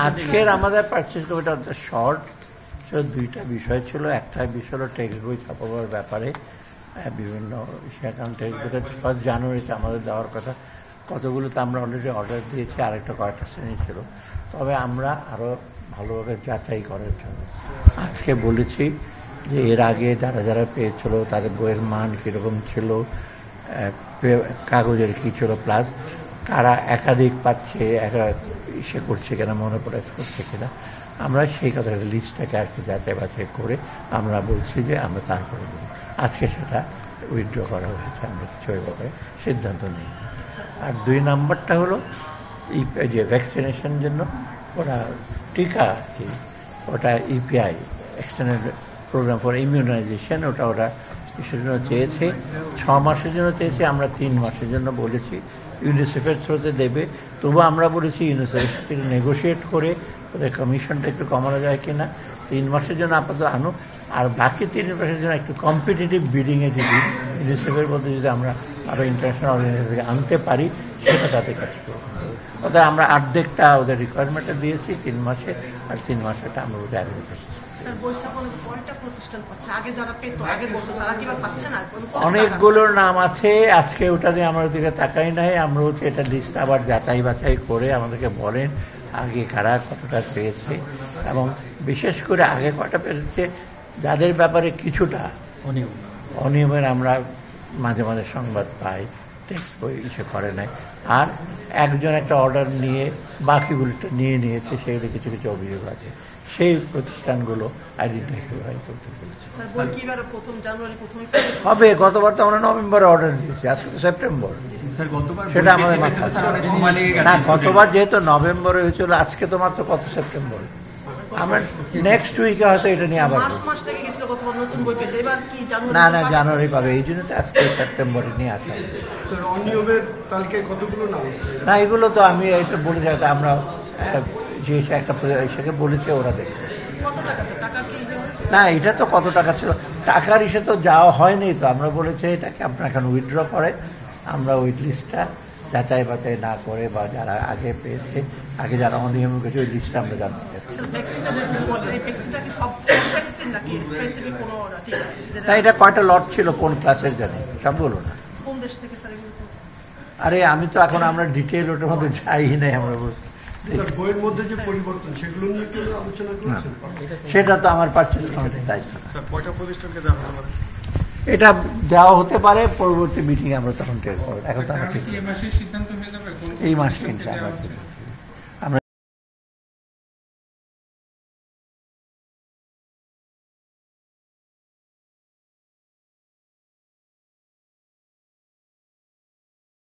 আজকের আমাদের purchase committee short দুইটা বিষয় ছিল। একটা বিষয় হলো টেক্সট বই ছাপাবার ব্যাপারে বিভিন্ন বিষয়, কারণ টেক্সট বইটা 1 জানুয়ারিতে আমাদের দেওয়ার কথা, কতগুলোতে আমরা অলরেডি অর্ডার দিয়েছি, আরেকটা কয়েকটা শ্রেণী ছিল। তবে আমরা আরও ভালোভাবে যাচাই করার জন্য আজকে বলেছি যে এর আগে যারা যারা পেয়েছিল তাদের বইয়ের মান কীরকম ছিল, কাগজের কী ছিল, প্লাস কারা একাধিক পাচ্ছে, সে করছে কিনা, মনোপ্রাইজ করছে কিনা, আমরা সেই কথা লিস্টটাকে আর কি যাচাই বাছাই করে আমরা বলছি যে আমরা তারপরে বলি। আজকে সেটা উইথড্র করা হয়েছে, আমরা কিছু ওই ব্যাপারে সিদ্ধান্ত নিই। আর 2 নম্বরটা হলো যে ভ্যাকসিনেশন জন্য ওরা টিকা আর কি, ওটা EPI extended program for immunization, ওরা কিসের জন্য চেয়েছে, 6 মাসের জন্য চেয়েছে, আমরা 3 মাসের জন্য বলেছি। ইউনিসেফের থ্রুতে দেবে, তবু আমরা বলেছি ইউনিসেফের সাথে নেগোশিয়েট করে ওদের কমিশনটা একটু কমানো যায় কিনা, 3 মাসের জন্য আপাতত আনুক, আর বাকি 3 মাসের জন্য একটু কম্পিটিটিভ বিডিংয়ে যদি ইউনিসেফের মধ্যে যদি আমরা আরও ইন্টারন্যাশনাল অর্গানাইজেশনকে আনতে পারি, সেটা তাতে কাজ করবো। অর্থাৎ আমরা অর্ধেকটা ওদের রিকোয়ারমেন্টটা দিয়েছি 3 মাসে, আর 3 মাসেটা আমরা ওদের অ্যাগ্রি করছি। অনেকগুলোর নাম আছে, আজকে ওটা নিয়ে আমরা ওদিকে তাকাই নাই। আমরা হচ্ছে এটা লিস্ট আবার যাচাই বাছাই করে আমাদেরকে বলেন আগে কারা কতটা পেয়েছে, এবং বিশেষ করে আগে কয়টা পেয়েছে যাদের ব্যাপারে কিছুটা অনিয়মের আমরা মাঝে মাঝে সংবাদ পাই, টেক্সট বই ইসে করে নাই, আর একজন একটা অর্ডার নিয়ে বাকিগুলোটা নিয়ে নিয়েছে, সেগুলো কিছু কিছু অভিযোগ আছে, সেই প্রতিষ্ঠানগুলো আইডেন্টিফাই করতে পেরেছে। হবে, গতবার তো আমরা নভেম্বরে অর্ডার দিয়েছি, আজকে তো সেপ্টেম্বর, সেটা আমাদের মাথায় না। গতবার যেহেতু নভেম্বরে হয়েছিল, আজকে তো মাত্র কত সেপ্টেম্বর, আমরা নেক্সট উইকে হয়তো এটা নিয়ে আবার না জানুয়ারি পাবে, এই জন্য তো আজকে সেপ্টেম্বরে নিয়ে আসা। না এগুলো তো আমি এটা বলেছি, আমরা যে একটা সেকে বলেছে ওরা দেখবে না, এটা তো কত টাকা ছিল, টাকার ইসে তো যাওয়া হয়নি, তো আমরা বলেছি এটাকে আপনারা এখন উইথড্র করে, আমরা ওই লিস্টটা যাচাই বাছাই না করে বা যারা আগে পেয়েছে, আগে যারা অনিয়ম করেছে, ওই লিস্টটা আমরা জানতে চাচ্ছি। তাই এটা কয়টা লট ছিল, কোন ক্লাসের জানি, সবগুলো না। আরে আমি তো এখন আমরা ডিটেল ওটার মধ্যে যাই নাই, আমরা বইয়ের মধ্যে যে পরিবর্তন সেগুলো নিয়ে আলোচনা করেছেন, সেটা তো আমার পারচেজ কমিটির দায়িত্ব। এটা দেওয়া হতে পারে পরবর্তী মিটিংয়ে, আমরা তখন টের করব। এখন তো আমরা এই মাসে